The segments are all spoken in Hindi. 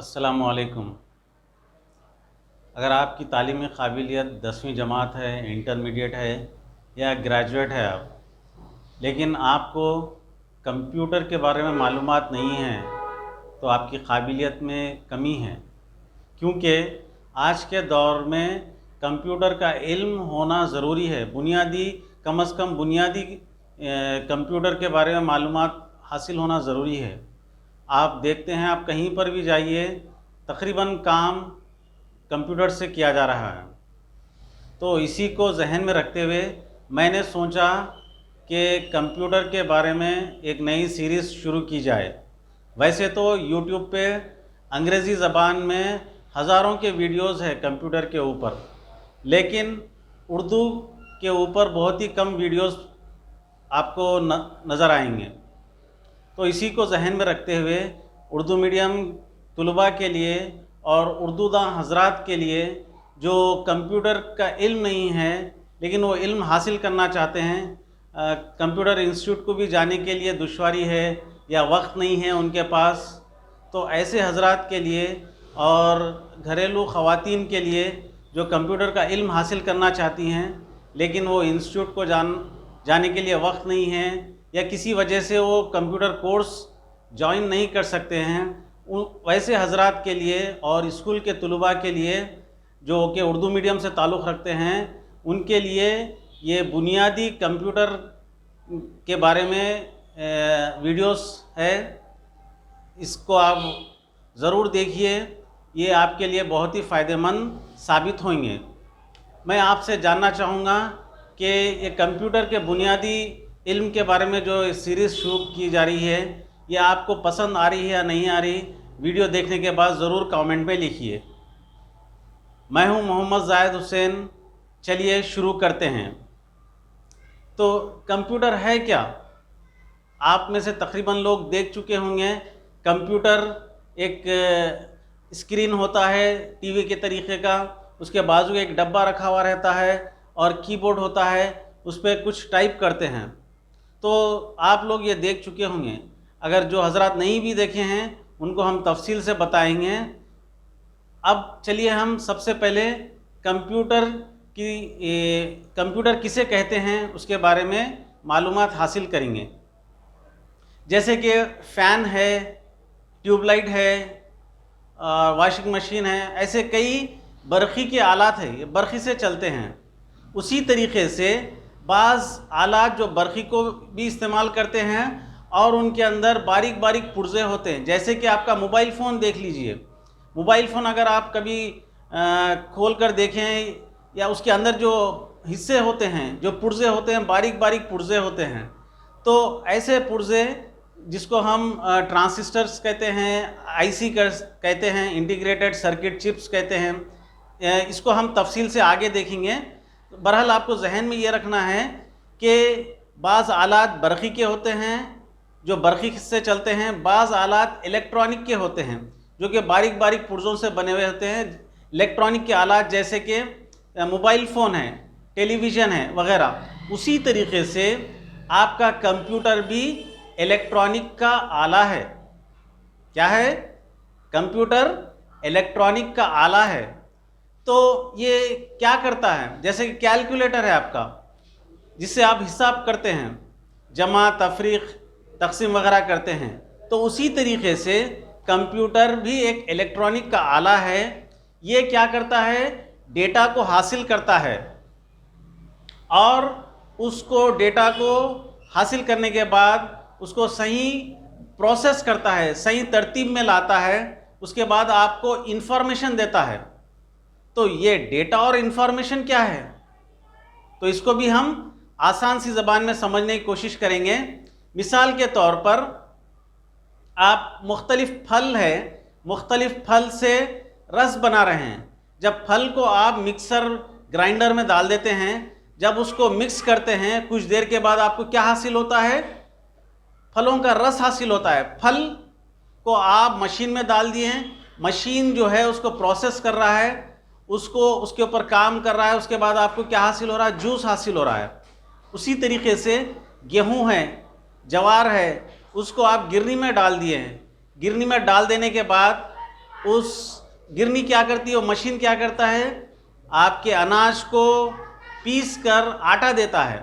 अस्सलामुअलैकुम। अगर आपकी तालीमी काबिलियत 10वीं जमात है, इंटरमीडिएट है या ग्रेजुएट है आप, लेकिन आपको कंप्यूटर के बारे में मालूमात नहीं है, तो आपकी काबिलियत में कमी है। क्योंकि आज के दौर में कंप्यूटर का इल्म होना ज़रूरी है। बुनियादी कम से कम बुनियादी कंप्यूटर के बारे में मालूमात हासिल होना ज़रूरी है। आप देखते हैं, आप कहीं पर भी जाइए, तकरीबन काम कंप्यूटर से किया जा रहा है। तो इसी को जहन में रखते हुए मैंने सोचा कि कंप्यूटर के बारे में एक नई सीरीज़ शुरू की जाए। वैसे तो यूट्यूब पे अंग्रेज़ी ज़बान में हज़ारों के वीडियोज़ हैं कंप्यूटर के ऊपर, लेकिन उर्दू के ऊपर बहुत ही कम वीडियोज़ आपको नज़र आएंगे। तो इसी को जहन में रखते हुए उर्दू मीडियम तलबा के लिए और उर्दूदां हजरात के लिए जो कंप्यूटर का इल्म नहीं है लेकिन वो इल्म हासिल करना चाहते हैं, कंप्यूटर इंस्टीट्यूट को भी जाने के लिए दुश्वारी है या वक्त नहीं है उनके पास, तो ऐसे हजरात के लिए और घरेलू ख़वातीन के लिए जो कंप्यूटर का इल्म हासिल करना चाहती हैं लेकिन वो इंस्टीट्यूट को जाने के लिए वक्त नहीं है या किसी वजह से वो कंप्यूटर कोर्स ज्वाइन नहीं कर सकते हैं, वैसे हजरात के लिए और स्कूल के तलबा के लिए जो कि उर्दू मीडियम से ताल्लुक़ रखते हैं, उनके लिए ये बुनियादी कंप्यूटर के बारे में वीडियोस है। इसको आप ज़रूर देखिए, ये आपके लिए बहुत ही फ़ायदेमंद साबित होंगे। मैं आपसे जानना चाहूँगा कि ये कंप्यूटर के बुनियादी इल्म के बारे में जो सीरीज़ शुरू की जा रही है, ये आपको पसंद आ रही है या नहीं आ रही, वीडियो देखने के बाद ज़रूर कमेंट में लिखिए। मैं हूं मोहम्मद जाहिद हुसैन। चलिए शुरू करते हैं। तो कंप्यूटर है क्या? आप में से तकरीबन लोग देख चुके होंगे। कंप्यूटर एक स्क्रीन होता है टीवी के तरीक़े का, उसके बाजू एक डब्बा रखा हुआ रहता है और कीबोर्ड होता है, उस पर कुछ टाइप करते हैं। तो आप लोग ये देख चुके होंगे। अगर जो हजरात नहीं भी देखे हैं उनको हम तफसील से बताएंगे। अब चलिए हम सबसे पहले कंप्यूटर किसे कहते हैं उसके बारे में मालूमात हासिल करेंगे। जैसे कि फ़ैन है, ट्यूबलाइट है, वॉशिंग मशीन है, ऐसे कई बरक़ी के आलात हैं, ये बरक़ी से चलते हैं। उसी तरीक़े से बाज़ आलात जो बरक़ी को भी इस्तेमाल करते हैं और उनके अंदर बारीक बारीक पुर्ज़े होते हैं। जैसे कि आपका मोबाइल फ़ोन देख लीजिए। मोबाइल फ़ोन अगर आप कभी खोल कर देखें या उसके अंदर जो हिस्से होते हैं, जो पुर्ज़े होते हैं, बारीक बारीक पुर्ज़े होते हैं। तो ऐसे पुर्ज़े जिसको हम ट्रांजिस्टर्स कहते हैं, आईसी कहते हैं, इंटीग्रेटेड सर्किट चिप्स कहते हैं, इसको हम तफसील से आगे देखेंगे। बहरहाल आपको जहन में ये रखना है कि बाज़ आलात बरक़ी के होते हैं जो बरक़ी से चलते हैं, बाज़ आलात इलेक्ट्रॉनिक के होते हैं जो कि बारीक बारीक पुर्ज़ों से बने हुए होते हैं। इलेक्ट्रॉनिक के आलात जैसे कि मोबाइल फ़ोन है, टेलीविज़न है वग़ैरह। उसी तरीक़े से आपका कंप्यूटर भी इलेक्ट्रॉनिक का आला है। क्या है? कंप्यूटर इलेक्ट्रॉनिक का आला है। तो ये क्या करता है? जैसे कि कैलकुलेटर है आपका, जिससे आप हिसाब करते हैं, जमा तफरीक़ तक़सीम वग़ैरह करते हैं। तो उसी तरीक़े से कंप्यूटर भी एक इलेक्ट्रॉनिक का आला है। ये क्या करता है? डेटा को हासिल करता है और उसको डेटा को हासिल करने के बाद उसको सही प्रोसेस करता है, सही तरतीब में लाता है, उसके बाद आपको इंफॉर्मेशन देता है। तो ये डेटा और इंफॉर्मेशन क्या है? तो इसको भी हम आसान सी ज़बान में समझने की कोशिश करेंगे। मिसाल के तौर पर आप मुख्तलिफ फल से रस बना रहे हैं। जब फल को आप मिक्सर ग्राइंडर में डाल देते हैं, जब उसको मिक्स करते हैं, कुछ देर के बाद आपको क्या हासिल होता है? फलों का रस हासिल होता है। फल को आप मशीन में डाल दिए हैं, मशीन जो है उसको प्रोसेस कर रहा है, उसको उसके ऊपर काम कर रहा है, उसके बाद आपको क्या हासिल हो रहा है? जूस हासिल हो रहा है। उसी तरीके से गेहूं है, जवार है, उसको आप गिरनी में डाल दिए हैं। गिरनी में डाल देने के बाद उस गिरनी क्या करती है, वो मशीन क्या करता है, आपके अनाज को पीस कर आटा देता है।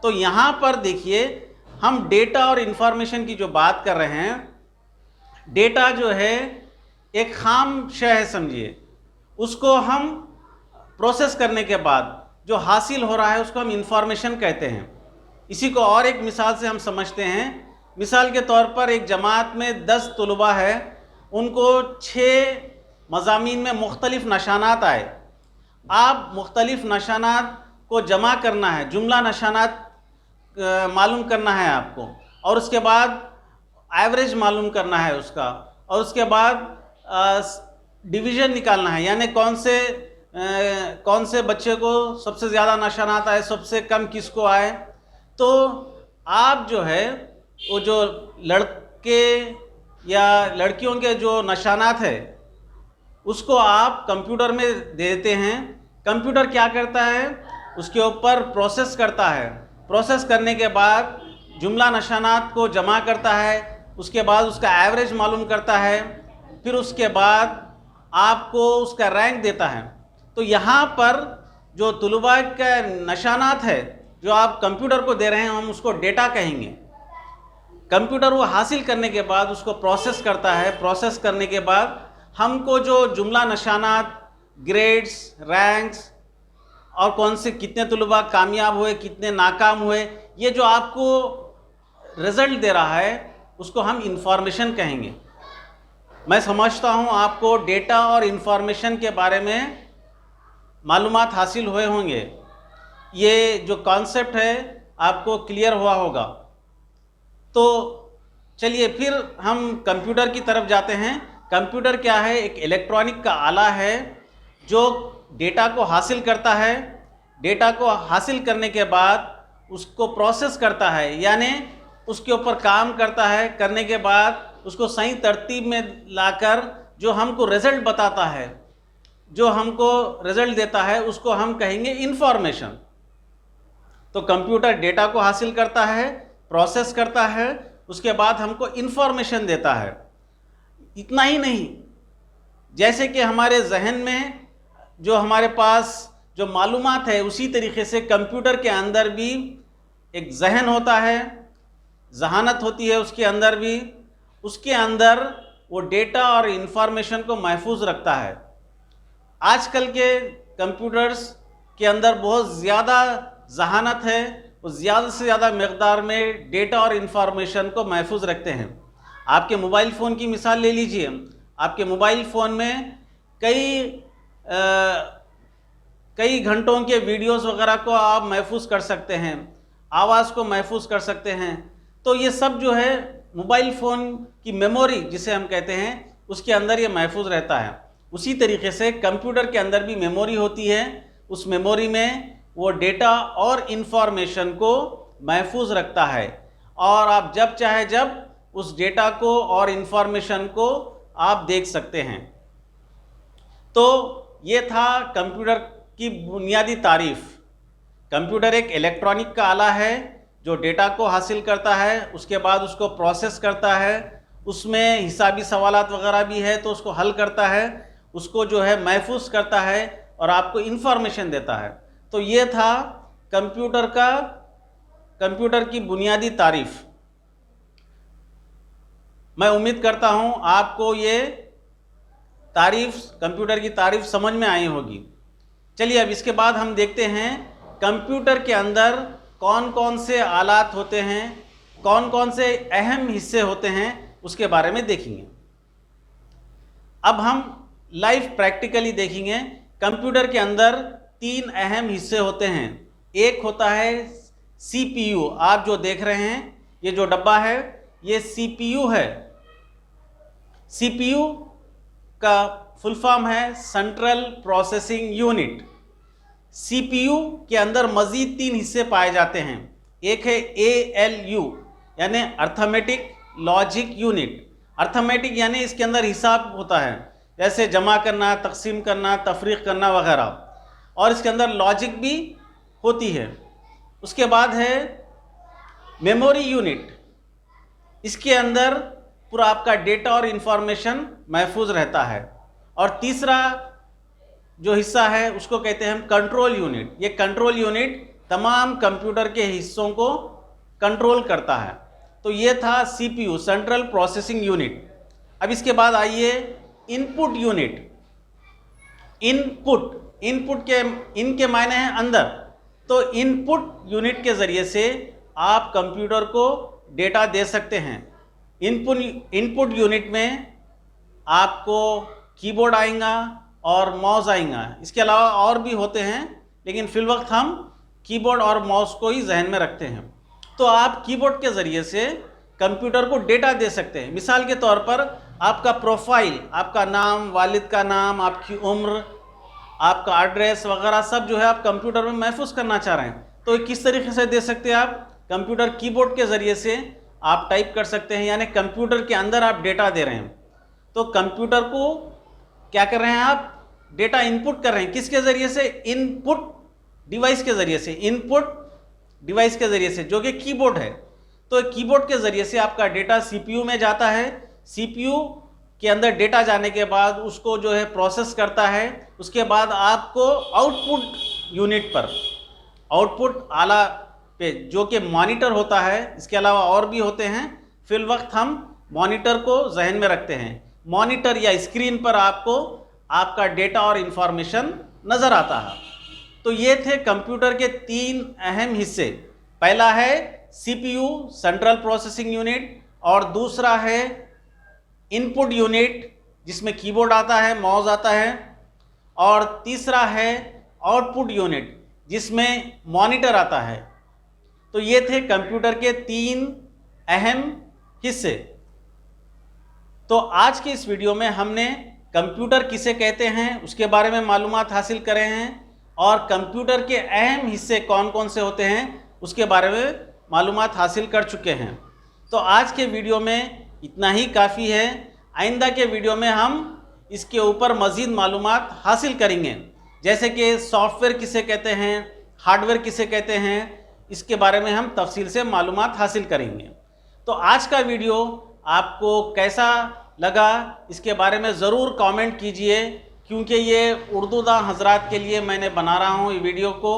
तो यहाँ पर देखिए, हम डेटा और इंफॉर्मेशन की जो बात कर रहे हैं, डेटा जो है एक खाम शय है समझिए, उसको हम प्रोसेस करने के बाद जो हासिल हो रहा है उसको हम इंफॉर्मेशन कहते हैं। इसी को और एक मिसाल से हम समझते हैं। मिसाल के तौर पर एक जमात में 10 तलबा है, उनको 6 मज़ामीन में मुख्तलिफ नशानात आए। आप मुख्तलिफ नशानात को जमा करना है, जुमला नशानात मालूम करना है आपको, और उसके बाद एवरेज मालूम करना है उसका, और उसके बाद डिवीज़न निकालना है, यानी कौन से बच्चे को सबसे ज़्यादा नशानात आए, सबसे कम किसको आए। तो आप जो है वो जो लड़के या लड़कियों के जो नशानात है उसको आप कंप्यूटर में देते हैं। कंप्यूटर क्या करता है, उसके ऊपर प्रोसेस करता है। प्रोसेस करने के बाद जुमला नशानात को जमा करता है, उसके बाद उसका एवरेज मालूम करता है, फिर उसके बाद आपको उसका रैंक देता है। तो यहाँ पर जो तलबा का नशानात है जो आप कंप्यूटर को दे रहे हैं, हम उसको डेटा कहेंगे। कंप्यूटर वो हासिल करने के बाद उसको प्रोसेस करता है। प्रोसेस करने के बाद हमको जो जुमला नशानात, ग्रेड्स, रैंक्स और कौन से कितने तलबा कामयाब हुए, कितने नाकाम हुए, ये जो आपको रिज़ल्ट दे रहा है उसको हम इंफॉर्मेशन कहेंगे। मैं समझता हूँ आपको डेटा और इंफॉर्मेशन के बारे में मालूमात हासिल हुए होंगे। ये जो कॉन्सेप्ट है आपको क्लियर हुआ होगा। तो चलिए फिर हम कंप्यूटर की तरफ जाते हैं। कंप्यूटर क्या है, एक इलेक्ट्रॉनिक का आला है जो डेटा को हासिल करता है। डेटा को हासिल करने के बाद उसको प्रोसेस करता है, यानी उसके ऊपर काम करता है। करने के बाद उसको सही तरतीब में लाकर जो हमको रिज़ल्ट बताता है, जो हमको रिज़ल्ट देता है, उसको हम कहेंगे इंफॉर्मेशन। तो कंप्यूटर डेटा को हासिल करता है, प्रोसेस करता है, उसके बाद हमको इंफॉर्मेशन देता है। इतना ही नहीं, जैसे कि हमारे जहन में जो हमारे पास जो मालूमात है, उसी तरीके से कंप्यूटर के अंदर भी एक जहन होता है, जहानत होती है उसके अंदर भी। उसके अंदर वो डेटा और इंफॉर्मेशन को महफूज रखता है। आजकल के कंप्यूटर्स के अंदर बहुत ज़्यादा जहानत है, वो ज़्यादा से ज़्यादा मकदार में डेटा और इंफॉर्मेशन को महफूज रखते हैं। आपके मोबाइल फ़ोन की मिसाल ले लीजिए। आपके मोबाइल फ़ोन में कई घंटों के वीडियोस वगैरह को आप महफूज कर सकते हैं, आवाज़ को महफूज कर सकते हैं। तो ये सब जो है मोबाइल फ़ोन की मेमोरी जिसे हम कहते हैं, उसके अंदर ये महफूज रहता है। उसी तरीके से कंप्यूटर के अंदर भी मेमोरी होती है। उस मेमोरी में वो डेटा और इंफॉर्मेशन को महफूज रखता है, और आप जब चाहे जब उस डेटा को और इंफॉर्मेशन को आप देख सकते हैं। तो ये था कंप्यूटर की बुनियादी तारीफ़। कंप्यूटर एक इलेक्ट्रॉनिक का आला है जो डेटा को हासिल करता है, उसके बाद उसको प्रोसेस करता है, उसमें हिसाबी सवालात वगैरह भी है तो उसको हल करता है, उसको जो है महफूज करता है और आपको इंफॉर्मेशन देता है। तो ये था कंप्यूटर की बुनियादी तारीफ़। मैं उम्मीद करता हूँ आपको ये कंप्यूटर की तारीफ़ समझ में आई होगी। चलिए अब इसके बाद हम देखते हैं कंप्यूटर के अंदर कौन कौन से आलात होते हैं, कौन कौन से अहम हिस्से होते हैं, उसके बारे में देखेंगे। अब हम लाइव प्रैक्टिकली देखेंगे। कंप्यूटर के अंदर 3 अहम हिस्से होते हैं। एक होता है CPU। आप जो देख रहे हैं ये जो डब्बा है ये CPU है। CPU का फुल फॉर्म है सेंट्रल प्रोसेसिंग यूनिट। CPU के अंदर मज़ीद 3 हिस्से पाए जाते हैं। एक है ALU यानी अर्थमेटिक लॉजिक यूनिट। अर्थमेटिक यानी इसके अंदर हिसाब होता है, जैसे जमा करना, तकसीम करना, तफरीक करना वगैरह, और इसके अंदर लॉजिक भी होती है। उसके बाद है मेमोरी यूनिट। इसके अंदर पूरा आपका डेटा और इन्फॉर्मेशन महफूज रहता है। और तीसरा जो हिस्सा है उसको कहते हैं हम कंट्रोल यूनिट। ये कंट्रोल यूनिट तमाम कंप्यूटर के हिस्सों को कंट्रोल करता है। तो ये था सीपीयू, सेंट्रल प्रोसेसिंग यूनिट। अब इसके बाद आइए इनपुट यूनिट। इनपुट के इनके मायने हैं अंदर। तो इनपुट यूनिट के ज़रिए से आप कंप्यूटर को डेटा दे सकते हैं। इनपुट यूनिट में आपको कीबोर्ड आएगा और माउस आएगा। इसके अलावा और भी होते हैं, लेकिन फिलवक्त हम कीबोर्ड और माउस को ही जहन में रखते हैं। तो आप कीबोर्ड के ज़रिए से कंप्यूटर को डेटा दे सकते हैं। मिसाल के तौर पर आपका प्रोफाइल, आपका नाम, वालिद का नाम, आपकी उम्र, आपका एड्रेस वगैरह सब जो है आप कंप्यूटर में महफूज करना चाह रहे हैं। तो किस तरीके से दे सकते हैं आप? कंप्यूटर कीबोर्ड के ज़रिए से आप टाइप कर सकते हैं, यानी कंप्यूटर के अंदर आप डेटा दे रहे हैं। तो कंप्यूटर को क्या कर रहे हैं आप? डेटा इनपुट कर रहे हैं। किसके ज़रिए से? इनपुट डिवाइस के ज़रिए से। इनपुट डिवाइस के ज़रिए से, जो कि कीबोर्ड है। तो कीबोर्ड के ज़रिए से आपका डेटा सीपीयू में जाता है। सीपीयू के अंदर डेटा जाने के बाद उसको जो है प्रोसेस करता है। उसके बाद आपको आउटपुट यूनिट पर, आउटपुट आला पे, जो कि मॉनिटर होता है, इसके अलावा और भी होते हैं, फिल वक्त हम मॉनिटर को जहन में रखते हैं। मॉनिटर या स्क्रीन पर आपको आपका डेटा और इन्फॉर्मेशन नज़र आता है। तो ये थे कंप्यूटर के 3 अहम हिस्से। पहला है सीपीयू, सेंट्रल प्रोसेसिंग यूनिट, और दूसरा है इनपुट यूनिट जिसमें कीबोर्ड आता है, माउस आता है, और तीसरा है आउटपुट यूनिट जिसमें मॉनिटर आता है। तो ये थे कंप्यूटर के 3 अहम हिस्से। तो आज के इस वीडियो में हमने कंप्यूटर किसे कहते हैं उसके बारे में मालूमात हासिल करे हैं, और कंप्यूटर के अहम हिस्से कौन कौन से होते हैं उसके बारे में मालूमात हासिल कर चुके हैं। तो आज के वीडियो में इतना ही काफ़ी है। आइंदा के वीडियो में हम इसके ऊपर मज़ीद मालूमात हासिल करेंगे, जैसे कि सॉफ्टवेयर किसे कहते हैं, हार्डवेयर किसे कहते हैं, इसके बारे में हम तफसील से मालूमात हासिल करेंगे। तो आज का वीडियो आपको कैसा लगा इसके बारे में ज़रूर कमेंट कीजिए, क्योंकि ये उर्दूदा हजरात के लिए मैंने बना रहा हूँ ये वीडियो को।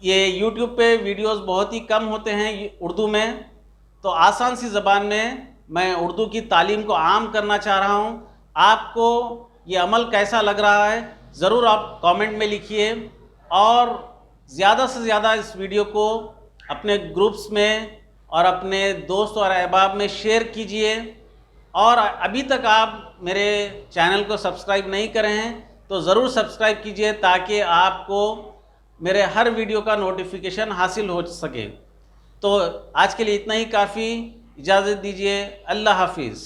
ये यूट्यूब पे वीडियोस बहुत ही कम होते हैं उर्दू में, तो आसान सी ज़बान में मैं उर्दू की तालीम को आम करना चाह रहा हूँ। आपको ये अमल कैसा लग रहा है ज़रूर आप कमेंट में लिखिए, और ज़्यादा से ज़्यादा इस वीडियो को अपने ग्रुप्स में और अपने दोस्त और अहबाब में शेयर कीजिए। और अभी तक आप मेरे चैनल को सब्सक्राइब नहीं करे हैं तो ज़रूर सब्सक्राइब कीजिए, ताकि आपको मेरे हर वीडियो का नोटिफिकेशन हासिल हो सके। तो आज के लिए इतना ही काफ़ी। इजाज़त दीजिए। अल्लाह हाफिज़।